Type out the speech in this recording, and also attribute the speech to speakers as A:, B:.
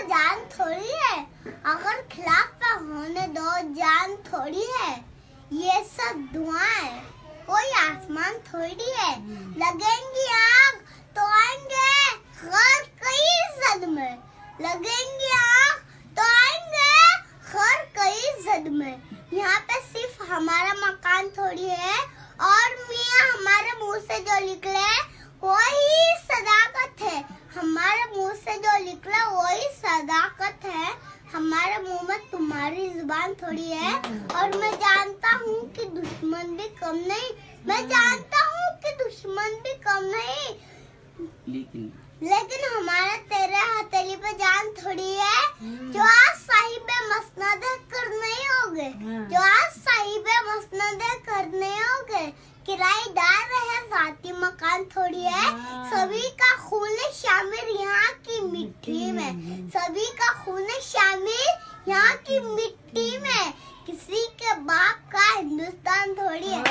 A: जान थोड़ी है, अगर खिलाफ पे होने दो जान थोड़ी है। ये सब दुआएं कोई आसमान थोड़ी है। लगेंगी आग तो आएंगे हर कई सदमे, लगेंगी आग तो आएंगे हर कई सदमे। यहाँ पे सिर्फ हमारा मकान थोड़ी है और मियाँ हमारे मुंह से जो निकले वही सदाकत है। हमारे मुंह से जो निकला वही सदाकत है। हमारे मुंह में तुम्हारी जुबान थोड़ी है। और मैं जानता हूँ कि दुश्मन भी कम नहीं, मैं जानता हूँ कि दुश्मन भी कम नहीं, लेकिन हमारा तेरे हथेली पे जान थोड़ी है। जो आज साहिबे मसनद करने होगे, जो आज साहिबे मसनद करने होगे, किराएदार है साथी मकान थोड़ी है। सभी का खून शामिल यहाँ की मिट्टी में, सभी का खून शामिल यहाँ की मिट्टी में। किसी के बाप का हिंदुस्तान थोड़ी है।